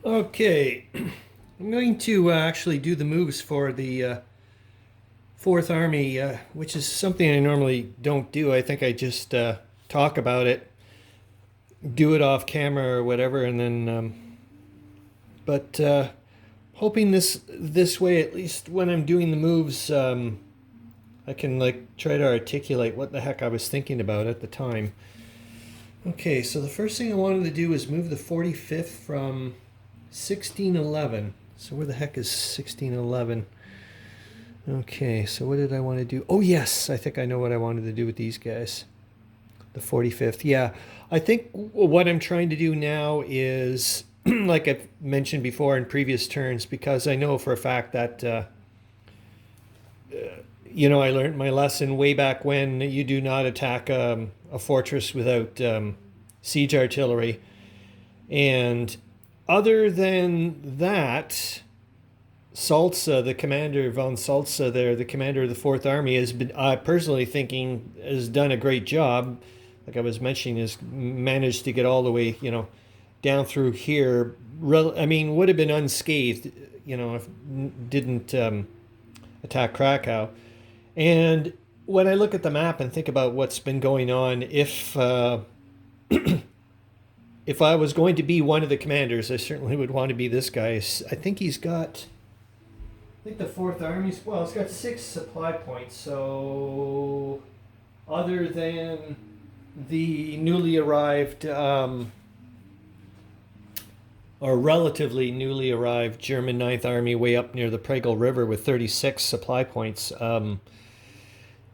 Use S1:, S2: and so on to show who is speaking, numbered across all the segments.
S1: Okay, I'm going to actually do the moves for the Fourth Army, which is something I normally don't do. I think I just talk about it, do it off camera or whatever, and then. But hoping this way, at least when I'm doing the moves, I can like try to articulate what the heck I was thinking about at the time. Okay, so the first thing I wanted to do is move the 45th from 1611. So where the heck is 1611? Okay, so what did I want to do? Oh, yes, I think I know what I wanted to do with these guys. The 45th. Yeah, I think what I'm trying to do now is, like I've mentioned before in previous turns, because I know for a fact that, I learned my lesson way back when you do not attack a fortress without siege artillery. And other than that, Salza, the commander von Salza, there, the commander of the Fourth Army, has been personally thinking has done a great job. Like I was mentioning, has managed to get all the way, down through here. I mean, would have been unscathed, if didn't attack Krakow. And when I look at the map and think about what's been going on, if I was going to be one of the commanders, I certainly would want to be this guy. I think he's got. I think the Fourth Army's it's got 6 supply points. So, other than the newly arrived, or relatively newly arrived German Ninth Army way up near the Pregel River with 36 supply points,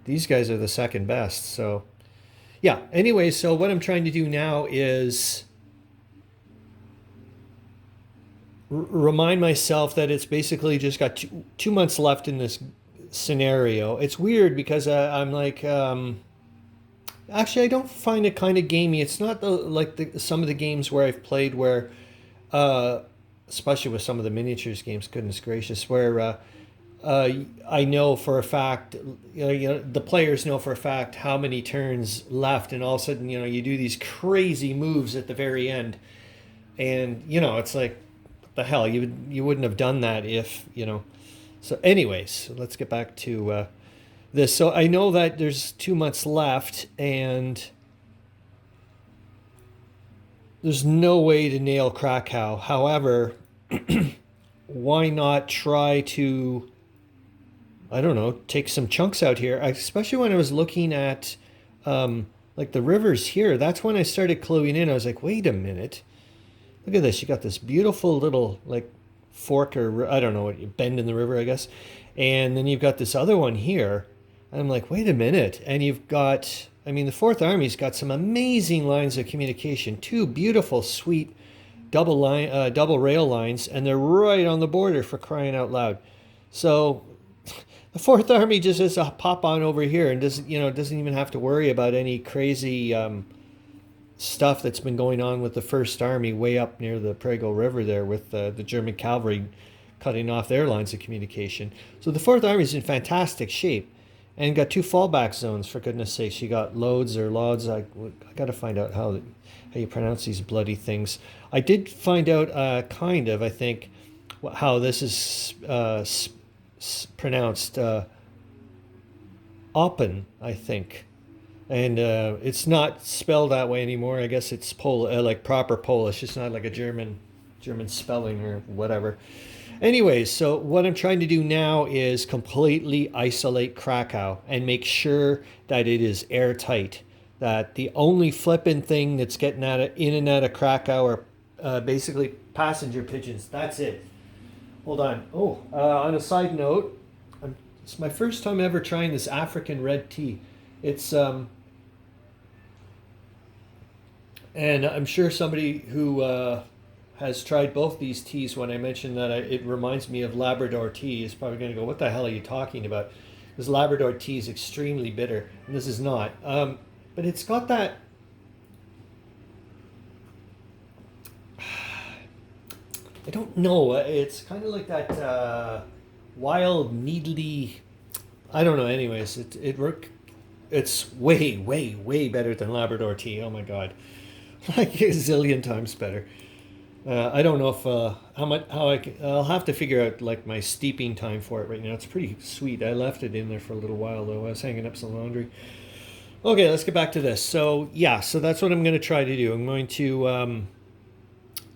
S1: these guys are the second best. So, yeah. Anyway, so what I'm trying to do now is remind myself that it's basically just got 2 months left in this scenario. It's weird because I'm like, actually, I don't find it kind of gamey. It's not some of the games where I've played where, especially with some of the miniatures games, goodness gracious, where I know for a fact, the players know for a fact how many turns left, and all of a sudden, you do these crazy moves at the very end, and it's like the hell you wouldn't have done that if so anyways, let's get back to this. So I know that there's 2 months left, and there's no way to nail Krakow. However, why not try to, I don't know, take some chunks out here, especially when I was looking at like the rivers here. That's when I started cluing in. I was like, wait a minute, look at this. You got this beautiful little like fork, or I don't know what, bend in the river, I guess. And then you've got this other one here. And I'm like, wait a minute. And you've got, I mean, the Fourth Army's got some amazing lines of communication. Two beautiful, sweet double rail lines, and they're right on the border, for crying out loud. So the Fourth Army just has to pop on over here and doesn't even have to worry about any crazy stuff that's been going on with the First Army way up near the Prego River there, with the German cavalry cutting off their lines of communication. So the Fourth Army is in fantastic shape, and got 2 fallback zones, for goodness sakes. You got loads or lods. I got to find out how you pronounce these bloody things. I did find out kind of, I think, how this is pronounced. Oppeln, I think. And it's not spelled that way anymore. I guess it's like proper Polish. It's not like a German spelling or whatever. Anyways, so what I'm trying to do now is completely isolate Krakow and make sure that it is airtight. That the only flipping thing that's getting in and out of Krakow are basically passenger pigeons. That's it. Hold on. Oh, on a side note, it's my first time ever trying this African red tea. It's and I'm sure somebody who has tried both these teas, when I mentioned that it reminds me of Labrador tea, is probably going to go, what the hell are you talking about? Because Labrador tea is extremely bitter, and this is not. But it's got that. I don't know. It's kind of like that wild, needly. I don't know. Anyways, it's way, way, way better than Labrador tea. Oh my god, like a zillion times better. I don't know if I'll have to figure out like my steeping time for it right now. It's pretty sweet. I left it in there for a little while though. I was hanging up some laundry. Okay, let's get back to this. So yeah, so that's what I'm going to try to do. I'm going to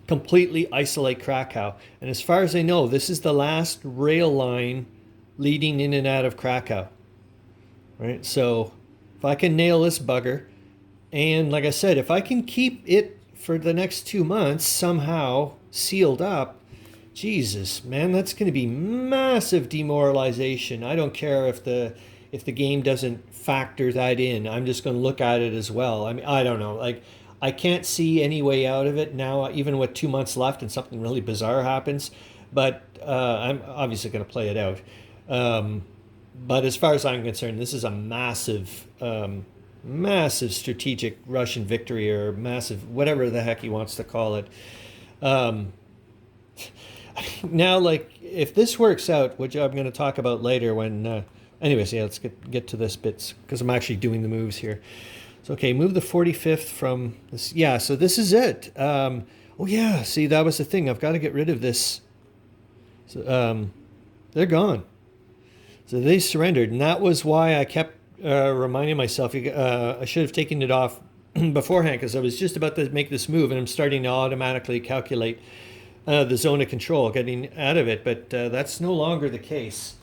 S1: completely isolate Krakow. And as far as I know, this is the last rail line leading in and out of Krakow. Right? So if I can nail this bugger, and like I said, if I can keep it for the next 2 months somehow sealed up, Jesus, man, that's going to be massive demoralization. I don't care if the game doesn't factor that in. I'm just going to look at it as well. I mean, I don't know. Like, I can't see any way out of it now, even with 2 months left and something really bizarre happens. But I'm obviously going to play it out. But as far as I'm concerned, this is a massive, massive strategic Russian victory, or massive, whatever the heck he wants to call it. Now, like, if this works out, which I'm going to talk about later when... anyways, yeah, let's get to this bit, because I'm actually doing the moves here. So, okay, move the 45th from this. Yeah, so this is it. Oh, yeah, see, that was the thing. I've got to get rid of this. So, they're gone. So they surrendered, and that was why I kept reminding myself I should have taken it off beforehand, because I was just about to make this move, and I'm starting to automatically calculate the zone of control, getting out of it, but that's no longer the case.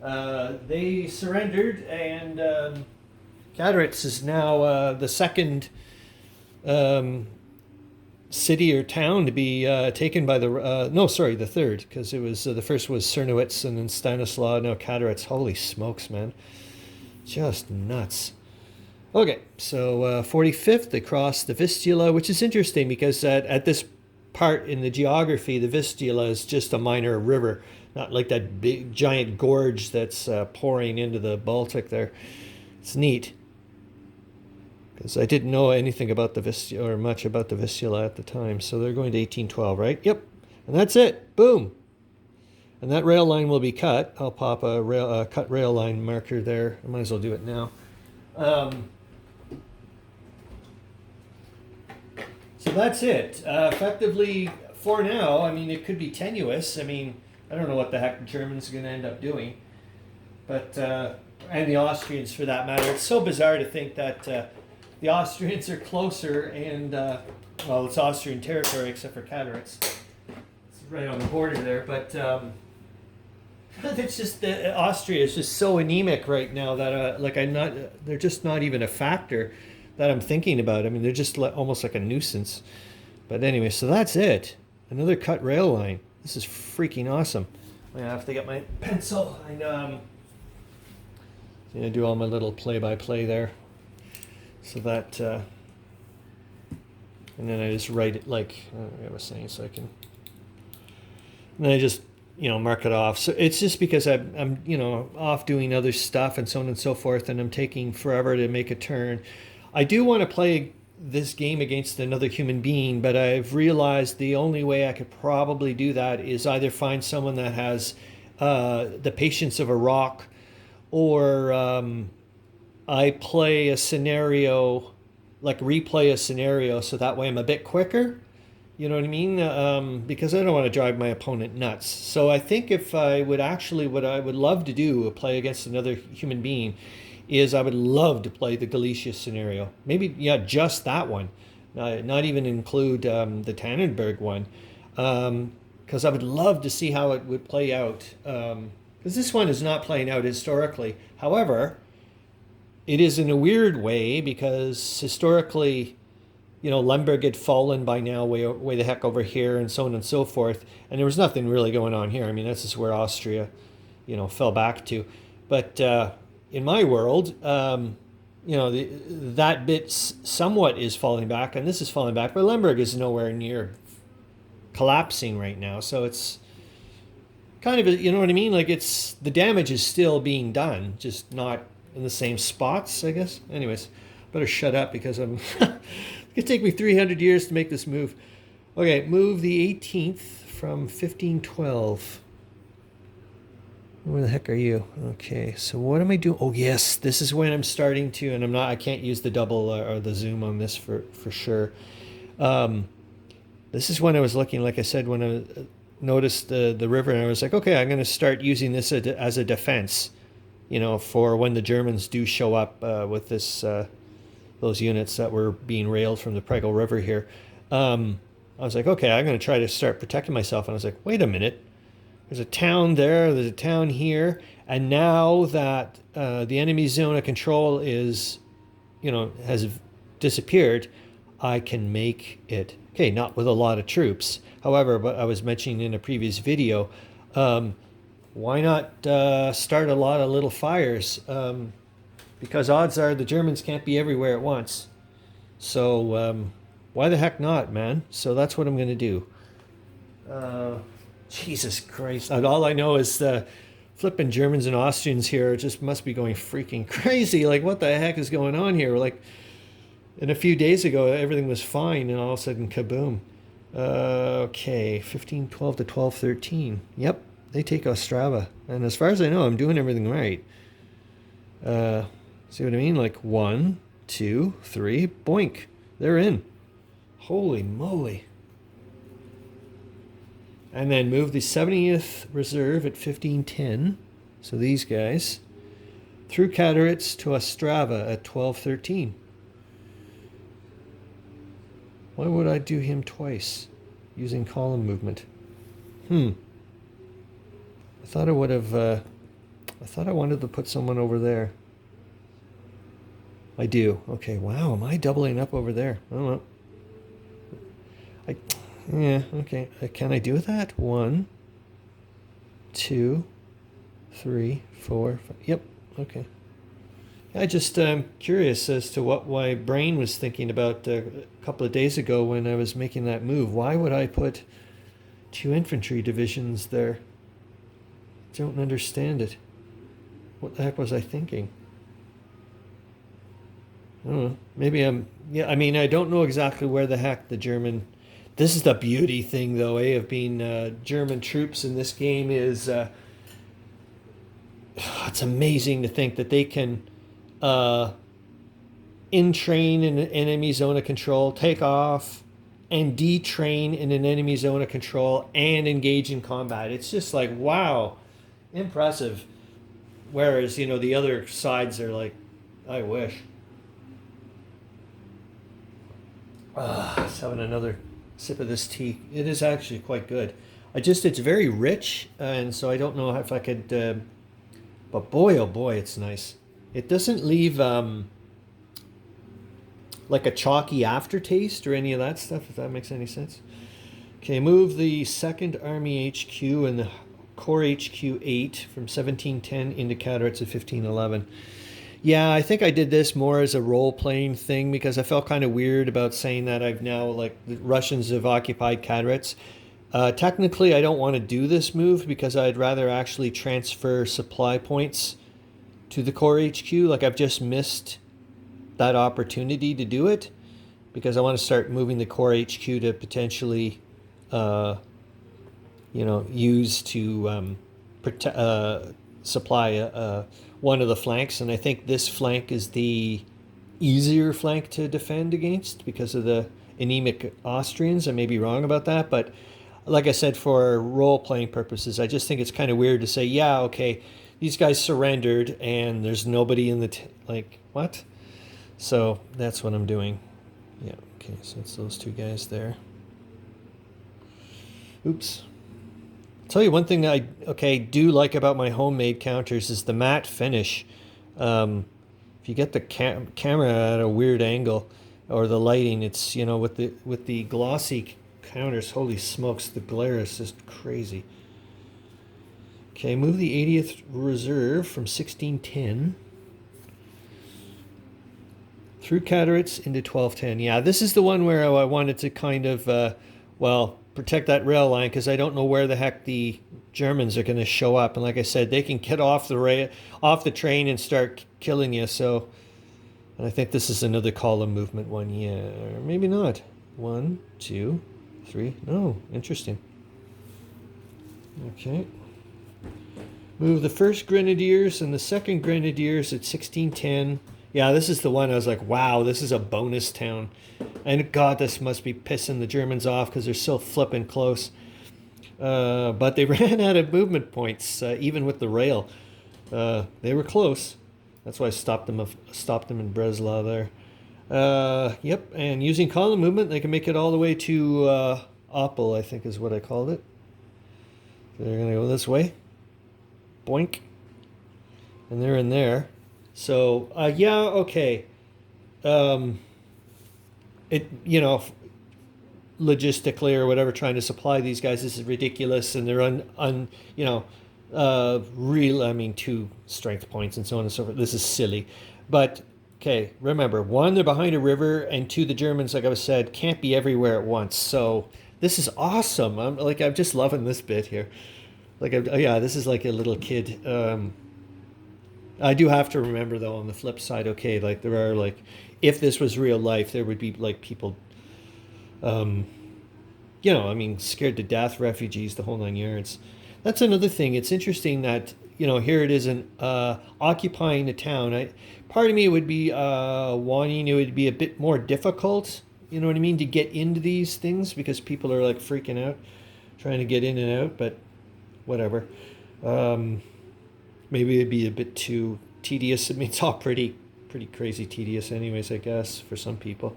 S1: They surrendered, and Kattoritz is now the second city or town to be taken by the... no, sorry, the third, because it was the first was Czernowitz, and then Stanislaw, now Kattoritz. Holy smokes, man. Just nuts. Okay, so 45th, they crossed the Vistula, which is interesting because at this part in the geography, the Vistula is just a minor river, not like that big giant gorge that's pouring into the Baltic there. It's neat, because I didn't know anything about the Vistula, or much about the Vistula at the time. So they're going to 1812, right? Yep. And that's it. Boom. And that rail line will be cut. I'll pop a cut rail line marker there. I might as well do it now. So that's it. Effectively, for now, I mean, it could be tenuous. I mean, I don't know what the heck the Germans are going to end up doing. But, and the Austrians for that matter. It's so bizarre to think that the Austrians are closer and, well, it's Austrian territory except for Kattoritz. It's right on the border there. But it's just that Austria is just so anemic right now that, like, they're just not even a factor that I'm thinking about. I mean, they're just almost like a nuisance. But anyway, so that's it. Another cut rail line. This is freaking awesome. I have to get my pencil. I'm going to do all my little play-by-play there. So that, and then I just write it like I was saying, so I can, and then I just, mark it off. So it's just because I'm off doing other stuff and so on and so forth, and I'm taking forever to make a turn. I do want to play this game against another human being, but I've realized the only way I could probably do that is either find someone that has the patience of a rock, or I play a scenario, like replay a scenario, so that way I'm a bit quicker. You know what I mean? Because I don't want to drive my opponent nuts. So I think if I would actually, what I would love to do, play against another human being, is I would love to play the Galicia scenario. Maybe, yeah, just that one. Not even include the Tannenberg one. Because I would love to see how it would play out. Because this one is not playing out historically. However, it is in a weird way, because historically, Lemberg had fallen by now way the heck over here, and so on and so forth. And there was nothing really going on here. I mean, this is where Austria, fell back to. But in my world, that bit somewhat is falling back, and this is falling back, but Lemberg is nowhere near collapsing right now. So it's kind of, you know what I mean? Like, the damage is still being done, just not in the same spots, I guess. Anyways, better shut up, because it's going to take me 300 years to make this move. Okay, move the 18th from 1512. Where the heck are you? Okay, so what am I doing? Oh, yes, this is when I'm starting to, and I can't use the double or the zoom on this for sure. The This is when I was looking, like I said, when I noticed the river, and I was like, okay, I'm going to start using this as a defense, you know, for when the Germans do show up with this those units that were being railed from the Prego River here. I was like, okay, I'm going to try to start protecting myself. And I was like, wait a minute. There's a town there, there's a town here, and now that the enemy zone of control is, you know, has disappeared, I can make it. Okay, not with a lot of troops. However, but I was mentioning in a previous video, why not start a lot of little fires? Because odds are the Germans can't be everywhere at once. So why the heck not, man? So that's what I'm going to do. Jesus Christ. All I know is the flipping Germans and Austrians here just must be going freaking crazy. Like, what the heck is going on here? Like, and a few days ago, everything was fine, and all of a sudden, kaboom. Okay, 1512 to 1213. Yep, they take Ostrava. And as far as I know, I'm doing everything right. See what I mean? Like 1, 2, 3, boink. They're in. Holy moly. And then move the 70th Reserve at 1510. So these guys. Through Kattoritz to Ostrava at 1213. Why would I do him twice using column movement? I thought I would have, I thought I wanted to put someone over there. I do. Okay, wow, am I doubling up over there? I don't know. Yeah, okay. Can I do that? 1, 2, 3, 4, 5. Yep, okay. I just curious as to what my brain was thinking about a couple of days ago when I was making that move. Why would I put 2 infantry divisions there? Don't understand it. What the heck was I thinking? I don't know. Maybe yeah, I mean, I don't know exactly where the heck the German... This is the beauty thing, though, of being German troops in this game is... it's amazing to think that they can in-train in an enemy zone of control, take off, and detrain in an enemy zone of control, and engage in combat. It's just like, wow, impressive. Whereas, you know, the other sides are like, I wish. Just having another sip of this tea. It is actually quite good. It's very rich, and so I don't know if I could, but boy, oh boy, it's nice. It doesn't leave like a chalky aftertaste or any of that stuff, if that makes any sense. Okay, move the 2nd Army HQ and the Corps HQ 8 from 1710 into Kattoritz at 1511. Yeah, I think I did this more as a role-playing thing because I felt kind of weird about saying that I've now, like, the Russians have occupied Kattoritz. Technically, I don't want to do this move because I'd rather actually transfer supply points to the Corps HQ. Like, I've just missed that opportunity to do it because I want to start moving the Corps HQ to potentially, use to supply one of the flanks. And I think this flank is the easier flank to defend against because of the anemic Austrians. I may be wrong about that, but like I said, for role-playing purposes, I just think it's kind of weird to say, yeah, okay, these guys surrendered and there's nobody in the... like, what? So that's what I'm doing. Yeah, okay, so it's those 2 guys there. Oops. I'll tell you one thing that I do like about my homemade counters is the matte finish. If you get the camera at a weird angle or the lighting, it's, you know, with the glossy counters, holy smokes, the glare is just crazy. Okay, move the 80th Reserve from 1610 through Kattoritz into 1210. Yeah, this is the one where I wanted to kind of, protect that rail line because I don't know where the heck the Germans are going to show up. And like I said, they can get off the train and start killing you. So, and I think this is another column movement one. Yeah, or maybe not. 1, 2, 3. No, interesting. Okay. Move the 1st Grenadiers and the 2nd Grenadiers at 1610. Yeah, this is the one I was like, wow, this is a bonus town. And God, this must be pissing the Germans off because they're so flipping close. But they ran out of movement points, even with the rail. They were close. That's why I stopped them in Breslau there. Yep, and using column movement, they can make it all the way to Oppel, I think is what I called it. So they're going to go this way. Boink. And they're in there. So, yeah, okay. It, you know, logistically or whatever, trying to supply these guys, this is ridiculous, and they're real, I mean, 2 strength points and so on and so forth. This is silly. But, okay, remember, 1, they're behind a river, and 2, the Germans, like I said, can't be everywhere at once. So this is awesome. I'm just loving this bit here. Yeah, this is like a little kid. I do have to remember, though, on the flip side, okay, like there are, like, if this was real life, there would be, like, people, I mean, scared to death, refugees, the whole 9 yards. That's another thing. It's interesting that, here it is occupying the town. Part of me would be wanting it would be a bit more difficult, you know what I mean, to get into these things because people are, like, freaking out, trying to get in and out, but whatever. Maybe it'd be a bit too tedious. I mean, it's all pretty crazy tedious anyways, I guess, for some people.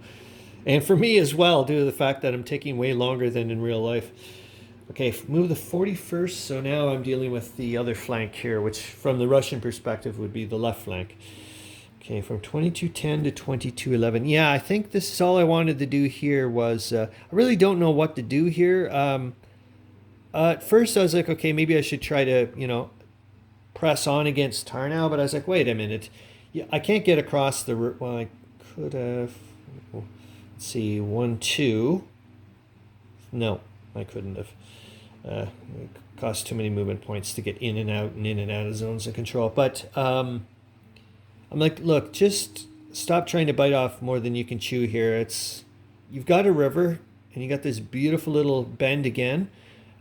S1: And for me as well, due to the fact that I'm taking way longer than in real life. Okay, move the 41st, so now I'm dealing with the other flank here, which from the Russian perspective would be the left flank. Okay, from 2210 to 2211. Yeah, I think this is all I wanted to do here was, I really don't know what to do here. At first I was like, okay, maybe I should try to, press on against Tarnow, but I was like, wait a minute. Yeah, I can't get across the, well, I could have, let's see, 1, 2. No, I couldn't have. It cost too many movement points to get in and out of zones of control. But I'm like, look, just stop trying to bite off more than you can chew here. You've got a river, and you got this beautiful little bend again.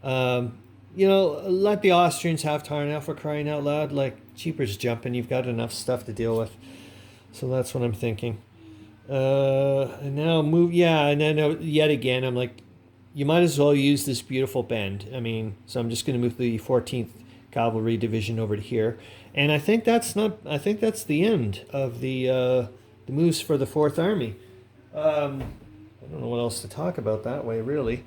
S1: Let the Austrians have Tarnow, for crying out loud. Like, cheapers jumping, you've got enough stuff to deal with. So that's what I'm thinking. And now move, yeah, and then yet again, I'm like, you might as well use this beautiful bend. I mean, so I'm just going to move the 14th Cavalry Division over to here. And I think that's the end of the moves for the 4th Army. I don't know what else to talk about that way, really.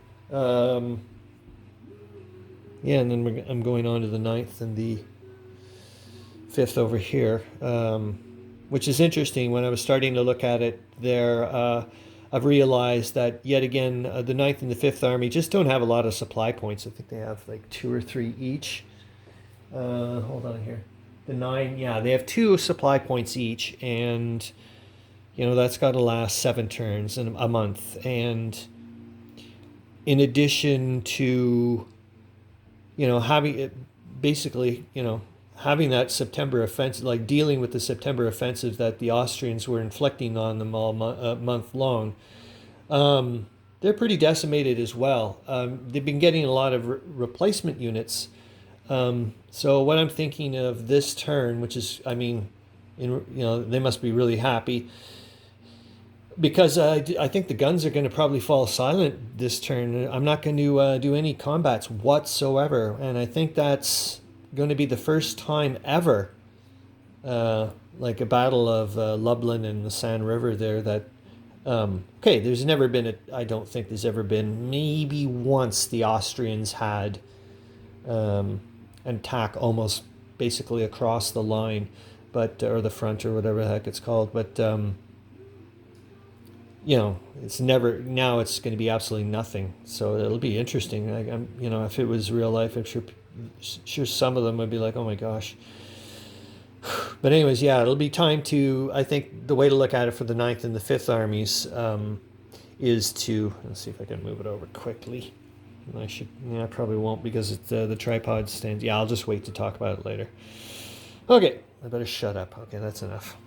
S1: Yeah, and then I'm going on to the 9th and the 5th over here, which is interesting. When I was starting to look at it there, I've realized that, yet again, the 9th and the 5th Army just don't have a lot of supply points. I think they have like 2 or 3 each. Hold on here. The 9, yeah, they have 2 supply points each, and, that's got to last 7 turns in a month. And in addition to having it basically, having that September offensive, like dealing with the September offensive that the Austrians were inflicting on them all month long, they're pretty decimated as well. They've been getting a lot of replacement units. So what I'm thinking of this turn, which is, I mean, they must be really happy, because I think the guns are going to probably fall silent this turn. I'm not going to do any combats whatsoever, and I think that's going to be the first time ever, like a battle of Lublin and the San River there, that, there's never been, I don't think there's ever been, maybe once the Austrians had an attack almost basically across the line, or the front or whatever the heck it's called, but it's never, now it's going to be absolutely nothing. So it'll be interesting. If it was real life, I'm sure some of them would be like, oh my gosh. But anyways, yeah, it'll be time to, I think the way to look at it for the 9th and the 5th Armies is to, let's see if I can move it over quickly. I probably won't because the tripod stands. Yeah, I'll just wait to talk about it later. Okay, I better shut up. Okay, that's enough.